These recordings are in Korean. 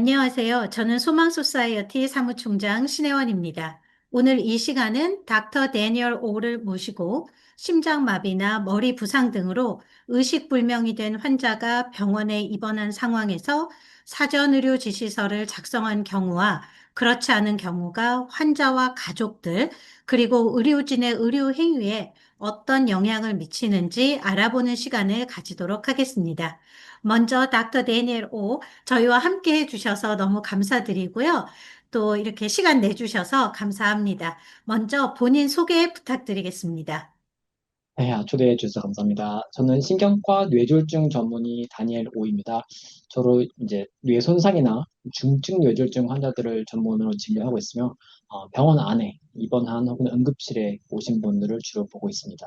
안녕하세요. 저는 소망 소사이어티 사무총장 신혜원입니다. 오늘 이 시간은 닥터 데니얼 오를 모시고 심장마비나 머리 부상 등으로 의식불명이 된 환자가 병원에 입원한 상황에서 사전의료 지시서를 작성한 경우와 그렇지 않은 경우가 환자와 가족들 그리고 의료진의 의료 행위에 어떤 영향을 미치는지 알아보는 시간을 가지도록 하겠습니다. 먼저 닥터 데니얼 오 저희와 함께 해주셔서 너무 감사드리고요. 또 이렇게 시간 내주셔서 감사합니다. 먼저 본인 소개 부탁드리겠습니다. 네, 초대해 주셔서 감사합니다. 저는 신경과 뇌졸중 전문의 다니엘 오입니다. 주로 이제 뇌 손상이나 중증 뇌졸중 환자들을 전문으로 진료하고 있으며 병원 안에 입원한 혹은 응급실에 오신 분들을 주로 보고 있습니다.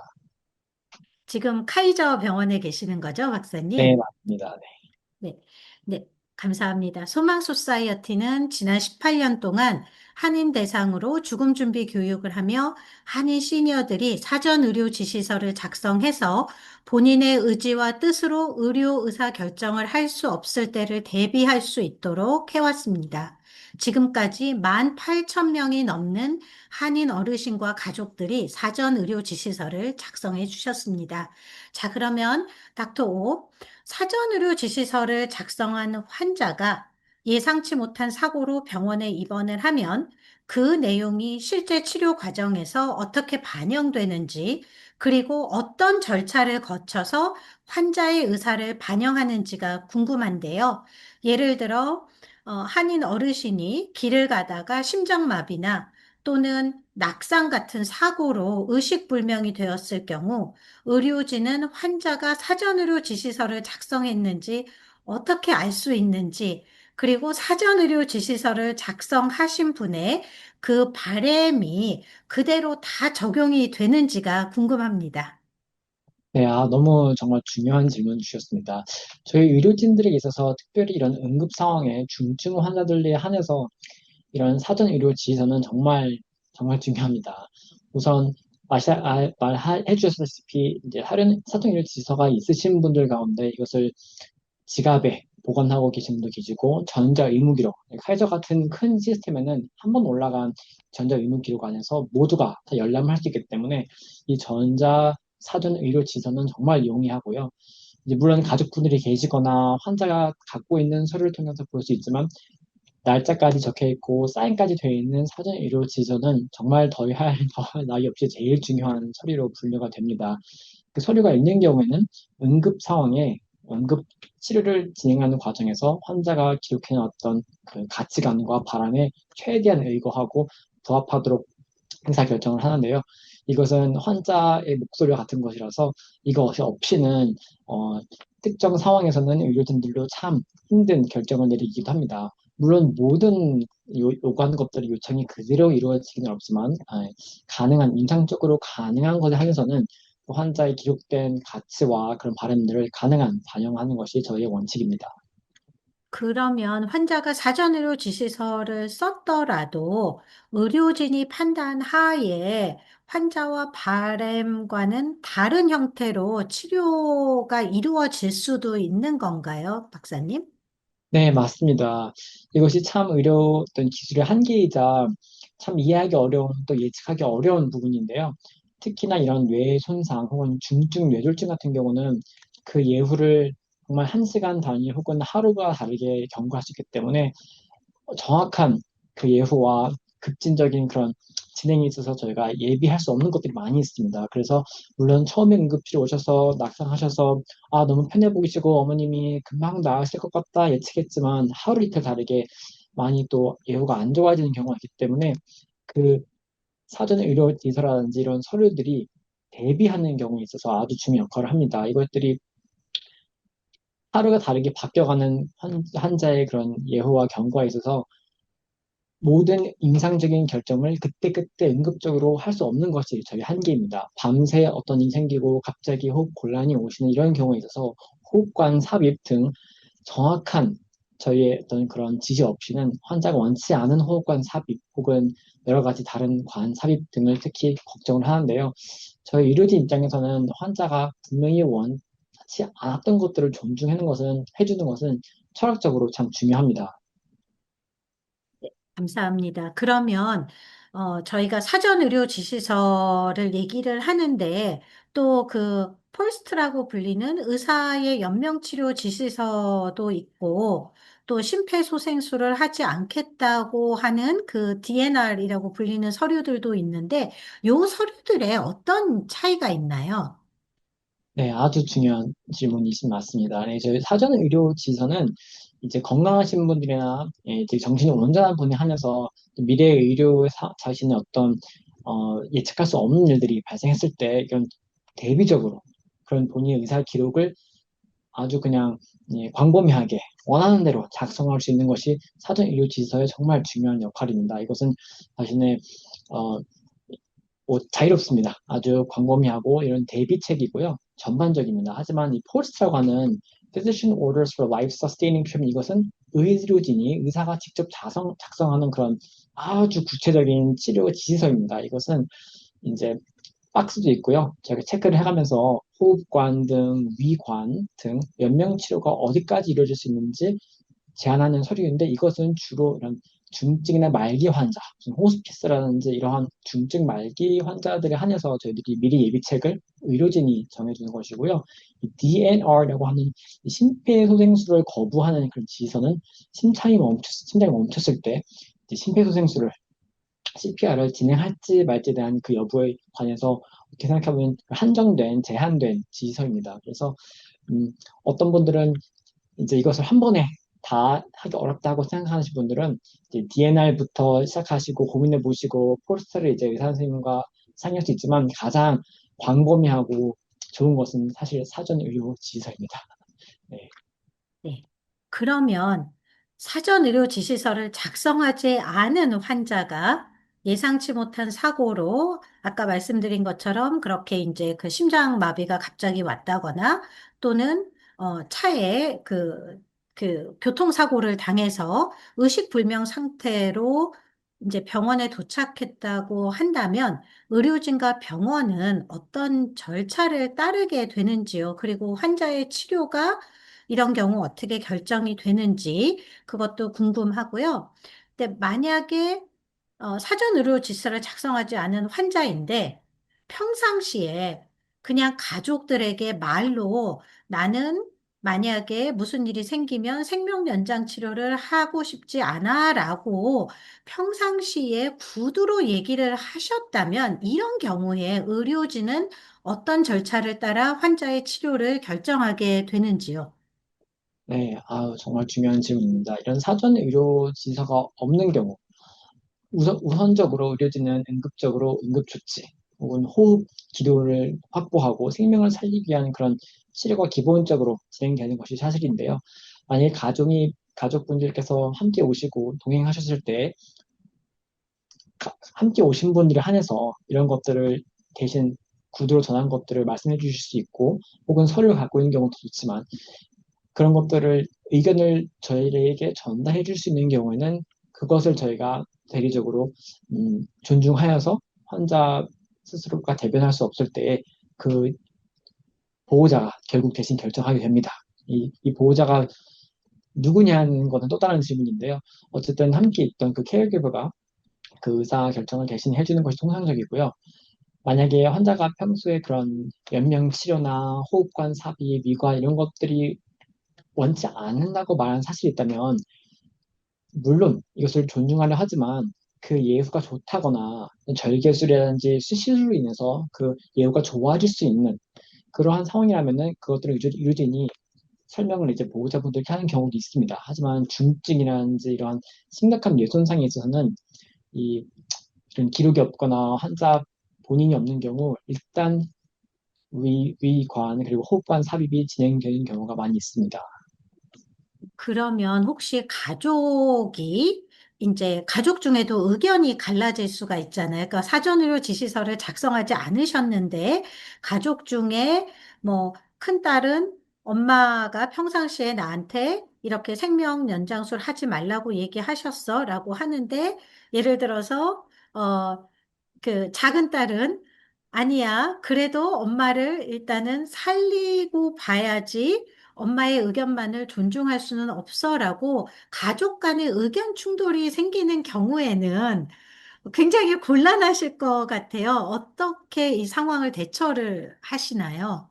지금 카이저 병원에 계시는 거죠, 네, 박사님? 맞습니다. 네. 네, 네, 감사합니다. 소망 소사이어티는 지난 18년 동안 한인 대상으로 죽음 준비 교육을 하며 한인 시니어들이 사전 의료 지시서를 작성해서 본인의 의지와 뜻으로 의료 의사 결정을 할 수 없을 때를 대비할 수 있도록 해왔습니다. 지금까지 18,000명이 넘는 한인 어르신과 가족들이 사전 의료 지시서를 작성해 주셨습니다. 자, 그러면 닥터 오, 사전의료 지시서를 작성한 환자가 예상치 못한 사고로 병원에 입원을 하면 그 내용이 실제 치료 과정에서 어떻게 반영되는지, 그리고 어떤 절차를 거쳐서 환자의 의사를 반영하는지가 궁금한데요. 예를 들어, 한인 어르신이 길을 가다가 심장마비나 또는 낙상 같은 사고로 의식불명이 되었을 경우 의료진은 환자가 사전의료 지시서를 작성했는지 어떻게 알 수 있는지, 그리고 사전의료 지시서를 작성하신 분의 그 바램이 그대로 다 적용이 되는지가 궁금합니다. 네, 너무 정말 중요한 질문 주셨습니다. 저희 의료진들에게 있어서 특별히 이런 응급 상황에 중증 환자들에 한해서 이런 사전 의료 지시서는 정말 중요합니다. 우선 말해 주셨다시피 이제 사전 의료 지시서가 있으신 분들 가운데 이것을 지갑에 보관하고 계신 분도 계시고 전자 의무 기록, 카이저 같은 큰 시스템에는 한 번 올라간 전자 의무 기록 안에서 모두가 다 열람을 할 수 있기 때문에 이 전자 사전 의료 지시서는 정말 용이하고요. 이제 물론 가족분들이 계시거나 환자가 갖고 있는 서류를 통해서 볼 수 있지만 날짜까지 적혀 있고 사인까지 되어 있는 사전 의료 지시서는 정말 더할 나위 없이 제일 중요한 서류로 분류가 됩니다. 그 서류가 있는 경우에는 응급 상황에 응급 치료를 진행하는 과정에서 환자가 기록해놨던 그 가치관과 바람에 최대한 의거하고 부합하도록 의사 결정을 하는데요. 이것은 환자의 목소리와 같은 것이라서 이것이 없이는 특정 상황에서는 의료진들도 참 힘든 결정을 내리기도 합니다. 물론 모든 요구하는 것들이 요청이 그대로 이루어지기는 없지만 가능한 임상적으로 가능한 것에 한해서는 환자의 기록된 가치와 그런 바람들을 가능한 반영하는 것이 저희의 원칙입니다. 그러면 환자가 사전의료 지시서를 썼더라도 의료진이 판단하에 환자와 바램과는 다른 형태로 치료가 이루어질 수도 있는 건가요, 박사님? 네, 맞습니다. 이것이 참 의료 어떤 기술의 한계이자 참 이해하기 어려운 또 예측하기 어려운 부분인데요. 특히나 이런 뇌 손상 혹은 중증 뇌졸중 같은 경우는 그 예후를 정말 한 시간 단위 혹은 하루가 다르게 경고할 수 있기 때문에 정확한 그 예후와 급진적인 그런 진행에 있어서 저희가 예비할 수 없는 것들이 많이 있습니다. 그래서 물론 처음에 응급실에 오셔서 낙상하셔서 너무 편해 보이시고 어머님이 금방 나으실 것 같다 예측했지만 하루 이틀 다르게 많이 또 예후가 안 좋아지는 경우가 있기 때문에 그 사전 의료 지서라든지 이런 서류들이 대비하는 경우에 있어서 아주 중요한 역할을 합니다. 이것들이 하루가 다르게 바뀌어가는 환자의 그런 예후와 경과에 있어서 모든 임상적인 결정을 그때그때 응급적으로 할 수 없는 것이 저희 한계입니다. 밤새 어떤 일이 생기고 갑자기 호흡 곤란이 오시는 이런 경우에 있어서 호흡관 삽입 등 정확한 저희의 어떤 그런 지시 없이는 환자가 원치 않은 호흡관 삽입 혹은 여러 가지 다른 관 삽입 등을 특히 걱정을 하는데요. 저희 의료진 입장에서는 환자가 분명히 원치 않았던 것들을 존중하는 것은 해주는 것은 철학적으로 참 중요합니다. 감사합니다. 그러면 저희가 사전 의료 지시서를 얘기를 하는데 또 그 폴스트라고 불리는 의사의 연명치료 지시서도 있고 또 심폐소생술을 하지 않겠다고 하는 그 DNR이라고 불리는 서류들도 있는데 요 서류들에 어떤 차이가 있나요? 네, 아주 중요한 질문이신 맞습니다. 네, 저희 사전 의료 지서는 이제 건강하신 분들이나 이제 정신이 온전한 분이 하면서 미래 의료 자신의 어떤 예측할 수 없는 일들이 발생했을 때 이런 대비적으로 그런 본인의 의사 기록을 아주 그냥 광범위하게 원하는 대로 작성할 수 있는 것이 사전 의료 지서의 정말 중요한 역할입니다. 이것은 자신의 어, 뭐 자유롭습니다. 아주 광범위하고 이런 대비책이고요. 전반적입니다. 하지만 이 폴스트라고 하는 Physician Orders for Life Sustaining Treatment 이것은 의료진이 의사가 직접 작성하는 그런 아주 구체적인 치료 지시서입니다. 이것은 이제 박스도 있고요. 제가 체크를 해가면서 호흡관 등 위관 등 연명 치료가 어디까지 이루어질 수 있는지 제한하는 서류인데 이것은 주로 이런 중증이나 말기 환자, 무슨 호스피스라든지 이러한 중증 말기 환자들에 한해서 저희들이 미리 예비책을 의료진이 정해주는 것이고요. 이 DNR이라고 하는 이 심폐소생술을 거부하는 그런 지시서는 심장이 멈췄을 때 이제 심폐소생술을 CPR을 진행할지 말지에 대한 그 여부에 관해서 어떻게 생각해보면 한정된, 제한된 지시서입니다. 그래서 어떤 분들은 이제 이것을 한 번에 다 하기 어렵다고 생각하시는 분들은 이제 DNR부터 시작하시고 고민해 보시고 포스터를 이제 의사 선생님과 상의할 수 있지만 가장 광범위하고 좋은 것은 사실 사전 의료 지시서입니다. 네. 네. 그러면 사전 의료 지시서를 작성하지 않은 환자가 예상치 못한 사고로 아까 말씀드린 것처럼 그렇게 이제 그 심장마비가 갑자기 왔다거나 또는 차에 그 교통사고를 당해서 의식불명 상태로 이제 병원에 도착했다고 한다면 의료진과 병원은 어떤 절차를 따르게 되는지요? 그리고 환자의 치료가 이런 경우 어떻게 결정이 되는지 그것도 궁금하고요. 근데 만약에 사전 의료 지시를 작성하지 않은 환자인데 평상시에 그냥 가족들에게 말로 나는 만약에 무슨 일이 생기면 생명 연장 치료를 하고 싶지 않아라고 평상시에 구두로 얘기를 하셨다면 이런 경우에 의료진은 어떤 절차를 따라 환자의 치료를 결정하게 되는지요? 네, 정말 중요한 질문입니다. 이런 사전 의료 지시서가 없는 경우, 우선적으로 의료진은 응급적으로 응급조치 혹은 호흡 기도를 확보하고 생명을 살리기 위한 그런 치료가 기본적으로 진행되는 것이 사실인데요. 만약 가족분들께서 함께 오시고 동행하셨을 때 함께 오신 분들이 한해서 이런 것들을 대신 구두로 전한 것들을 말씀해 주실 수 있고 혹은 서류를 갖고 있는 경우도 좋지만 그런 것들을 의견을 저희에게 전달해 줄 수 있는 경우에는 그것을 저희가 대리적으로 존중하여서 환자 스스로가 대변할 수 없을 때에 그 보호자가 결국 대신 결정하게 됩니다. 이 보호자가 누구냐는 것은 또 다른 질문인데요. 어쨌든 함께 있던 그 케어기버가 그 의사 결정을 대신 해주는 것이 통상적이고요. 만약에 환자가 평소에 그런 연명 치료나 호흡관 삽입, 미과 이런 것들이 원치 않는다고 말하는 사실이 있다면 물론 이것을 존중하려 하지만 그 예후가 좋다거나 절개술이라든지 수시술로 인해서 그 예후가 좋아질 수 있는 그러한 상황이라면은 그것들을 의료진이 설명을 이제 보호자분들께 하는 경우도 있습니다. 하지만 중증이라든지 이러한 심각한 뇌 손상에 있어서는 이 이런 기록이 없거나 환자 본인이 없는 경우 일단 위관 그리고 호흡관 삽입이 진행되는 경우가 많이 있습니다. 그러면 혹시 가족이 이제 가족 중에도 의견이 갈라질 수가 있잖아요. 그러니까 사전의료 지시서를 작성하지 않으셨는데 가족 중에 뭐 큰딸은 엄마가 평상시에 나한테 이렇게 생명 연장술 하지 말라고 얘기하셨어 라고 하는데 예를 들어서 그 작은 딸은 아니야. 그래도 엄마를 일단은 살리고 봐야지 엄마의 의견만을 존중할 수는 없어라고 가족 간의 의견 충돌이 생기는 경우에는 굉장히 곤란하실 것 같아요. 어떻게 이 상황을 대처를 하시나요?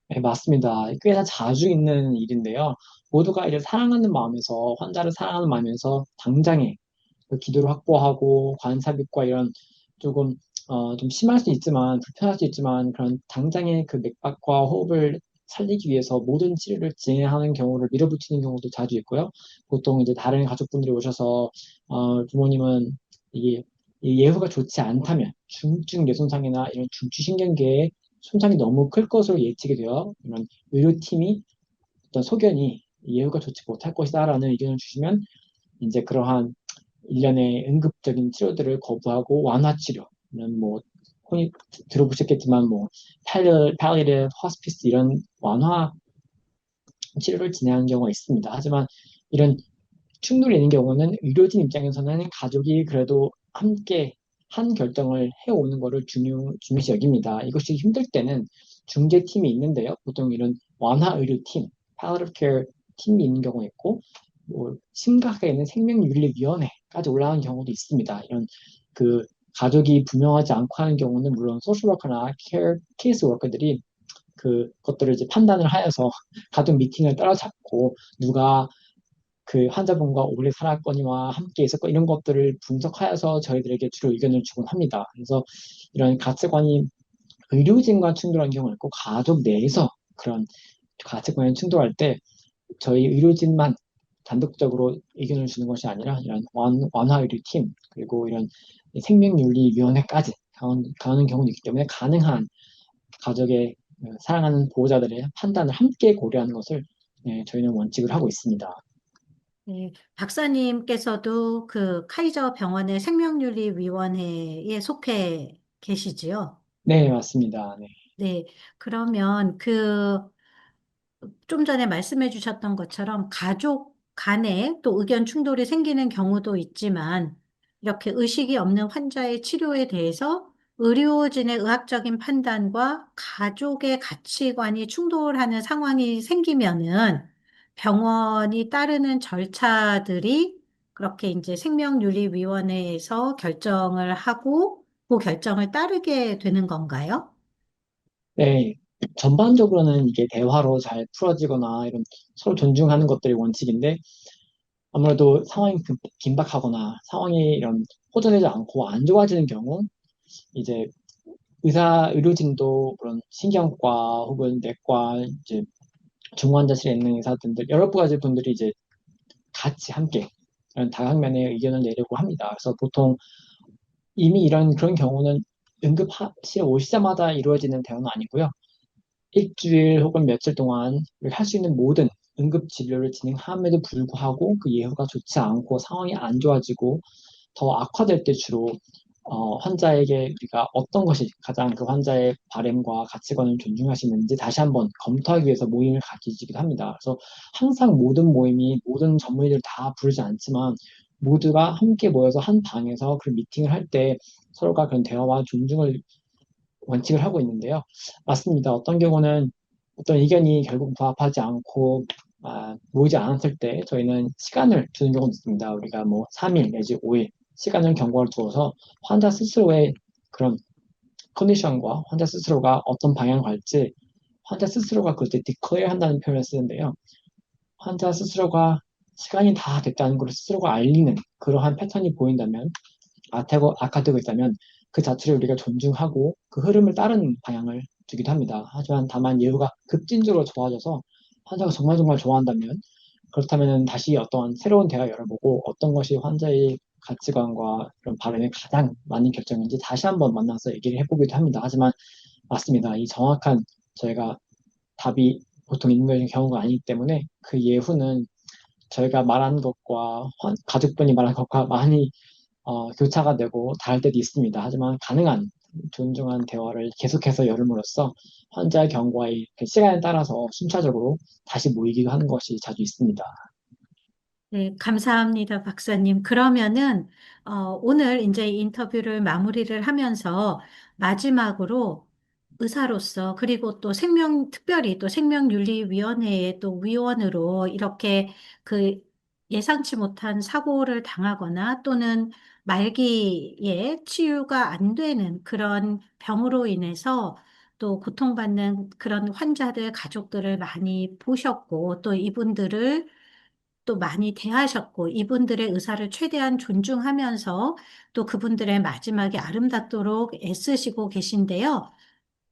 네, 맞습니다. 꽤나 자주 있는 일인데요. 모두가 이제 사랑하는 마음에서, 환자를 사랑하는 마음에서 당장에 그 기도를 확보하고 관삽입과 이런 조금 좀 심할 수 있지만 불편할 수 있지만 그런 당장의 그 맥박과 호흡을 살리기 위해서 모든 치료를 진행하는 경우를 밀어붙이는 경우도 자주 있고요. 보통 이제 다른 가족분들이 오셔서 부모님은 이게 이 예후가 좋지 않다면 중증 뇌손상이나 이런 중추신경계에 손상이 너무 클 것으로 예측이 되어 이런 의료팀이 어떤 소견이 예후가 좋지 못할 것이다라는 의견을 주시면 이제 그러한 일련의 응급적인 치료들을 거부하고 완화 치료는 뭐 흔히 들어보셨겠지만 뭐 palliative hospice 이런 완화 치료를 진행하는 경우가 있습니다. 하지만 이런 충돌이 있는 경우는 의료진 입장에서는 가족이 그래도 함께 한 결정을 해오는 것을 중요시 여깁니다. 이것이 힘들 때는 중재팀이 있는데요. 보통 이런 완화 의료팀, palliative care 팀이 있는 경우가 있고, 뭐 심각하게는 생명윤리위원회까지 올라가는 경우도 있습니다. 이런 그 가족이 분명하지 않고 하는 경우는 물론 소셜워커나 케이스 워커들이 그것들을 이제 판단을 하여서 가족 미팅을 따라잡고 누가 그 환자분과 오래 살았거니와 함께 있었거 이런 것들을 분석하여서 저희들에게 주로 의견을 주곤 합니다. 그래서 이런 가치관이 의료진과 충돌한 경우가 있고 가족 내에서 그런 가치관이 충돌할 때 저희 의료진만 단독적으로 의견을 주는 것이 아니라 이런 완화 의료팀 그리고 이런 생명윤리위원회까지 가는 경우도 있기 때문에 가능한 가족의 사랑하는 보호자들의 판단을 함께 고려하는 것을 저희는 원칙을 하고 있습니다. 네, 박사님께서도 그 카이저 병원의 생명윤리위원회에 속해 계시지요? 네, 맞습니다. 네. 네, 그러면 좀 전에 말씀해 주셨던 것처럼 가족 간에 또 의견 충돌이 생기는 경우도 있지만 이렇게 의식이 없는 환자의 치료에 대해서 의료진의 의학적인 판단과 가족의 가치관이 충돌하는 상황이 생기면은 병원이 따르는 절차들이 그렇게 이제 생명윤리위원회에서 결정을 하고 그 결정을 따르게 되는 건가요? 네, 전반적으로는 이게 대화로 잘 풀어지거나 이런 서로 존중하는 것들이 원칙인데 아무래도 상황이 긴박하거나 상황이 이런 호전되지 않고 안 좋아지는 경우 이제 의료진도 그런 신경과 혹은 내과 이제 중환자실에 있는 의사분들 여러 가지 분들이 이제 같이 함께 이런 다각면의 의견을 내려고 합니다. 그래서 보통 이미 이런 그런 경우는 응급실에 오시자마자 이루어지는 대응은 아니고요. 일주일 혹은 며칠 동안 할 수 있는 모든 응급 진료를 진행함에도 불구하고 그 예후가 좋지 않고 상황이 안 좋아지고 더 악화될 때 주로 환자에게 우리가 어떤 것이 가장 그 환자의 바램과 가치관을 존중하시는지 다시 한번 검토하기 위해서 모임을 가지기도 합니다. 그래서 항상 모든 모임이 모든 전문의들 다 부르지 않지만 모두가 함께 모여서 한 방에서 그 미팅을 할 때 서로가 그런 대화와 존중을 원칙을 하고 있는데요. 맞습니다. 어떤 경우는 어떤 의견이 결국 부합하지 않고 모이지 않았을 때 저희는 시간을 주는 경우도 있습니다. 우리가 뭐 3일 내지 5일 시간을 경과를 두어서 환자 스스로의 그런 컨디션과 환자 스스로가 어떤 방향을 갈지 환자 스스로가 그때 declare 한다는 표현을 쓰는데요. 환자 스스로가 시간이 다 됐다는 걸 스스로가 알리는 그러한 패턴이 보인다면 악화되고 있다면 그 자체를 우리가 존중하고 그 흐름을 따르는 방향을 두기도 합니다. 하지만 다만 예후가 급진적으로 좋아져서 환자가 정말 정말 좋아한다면 그렇다면 다시 어떤 새로운 대화 열어보고 어떤 것이 환자의 가치관과 그런 바람에 가장 맞는 결정인지 다시 한번 만나서 얘기를 해보기도 합니다. 하지만 맞습니다. 이 정확한 저희가 답이 보통 있는 경우가 아니기 때문에 그 예후는 저희가 말한 것과 가족분이 말한 것과 많이 교차가 되고 다를 때도 있습니다. 하지만 가능한 존중한 대화를 계속해서 열음으로써 환자의 경과의 그 시간에 따라서 순차적으로 다시 모이기도 하는 것이 자주 있습니다. 네, 감사합니다, 박사님. 그러면은, 오늘 이제 인터뷰를 마무리를 하면서 마지막으로 의사로서 그리고 또 특별히 또 생명윤리위원회의 또 위원으로 이렇게 그 예상치 못한 사고를 당하거나 또는 말기에 치유가 안 되는 그런 병으로 인해서 또 고통받는 그런 환자들 가족들을 많이 보셨고 또 이분들을 또 많이 대하셨고 이분들의 의사를 최대한 존중하면서 또 그분들의 마지막이 아름답도록 애쓰시고 계신데요.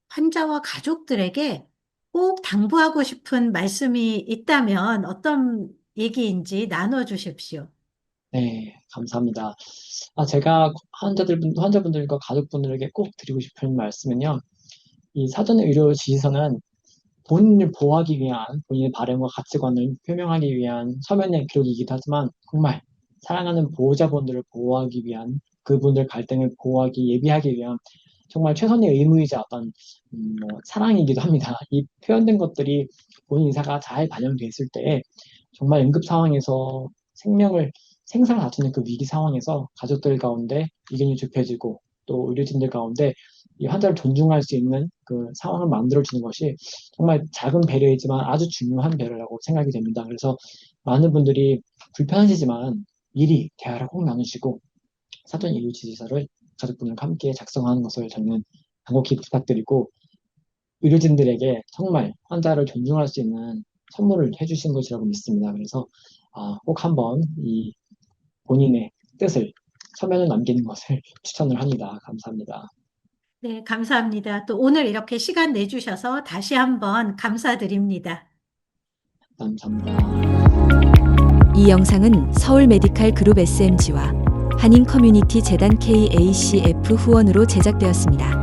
환자와 가족들에게 꼭 당부하고 싶은 말씀이 있다면 어떤 얘기인지 나눠주십시오. 네, 감사합니다. 제가 환자분들과 가족분들에게 꼭 드리고 싶은 말씀은요. 이 사전 의료 지시서는 본인을 보호하기 위한 본인의 바램과 가치관을 표명하기 위한 서면의 기록이기도 하지만 정말 사랑하는 보호자분들을 보호하기 위한 그분들 갈등을 보호하기 예비하기 위한 정말 최선의 의무이자 어떤 사랑이기도 합니다. 이 표현된 것들이 본인 의사가 잘 반영됐을 때 정말 응급 상황에서 생사를 다투는 그 위기 상황에서 가족들 가운데 의견이 좁혀지고 또 의료진들 가운데 이 환자를 존중할 수 있는 그 상황을 만들어주는 것이 정말 작은 배려이지만 아주 중요한 배려라고 생각이 됩니다. 그래서 많은 분들이 불편하시지만 미리 대화를 꼭 나누시고 사전 의료 지시서를 가족분들과 함께 작성하는 것을 저는 간곡히 부탁드리고 의료진들에게 정말 환자를 존중할 수 있는 선물을 해주신 것이라고 믿습니다. 그래서 꼭 한번 이 본인의 뜻을 서면에 남기는 것을 추천을 합니다. 감사합니다. 네, 감사합니다. 또 오늘 이렇게 시간 내주셔서 다시 한번 감사드립니다. 감사합니다. 이 영상은 서울 메디칼 그룹 SMG와 한인 커뮤니티 재단 KACF 후원으로 제작되었습니다.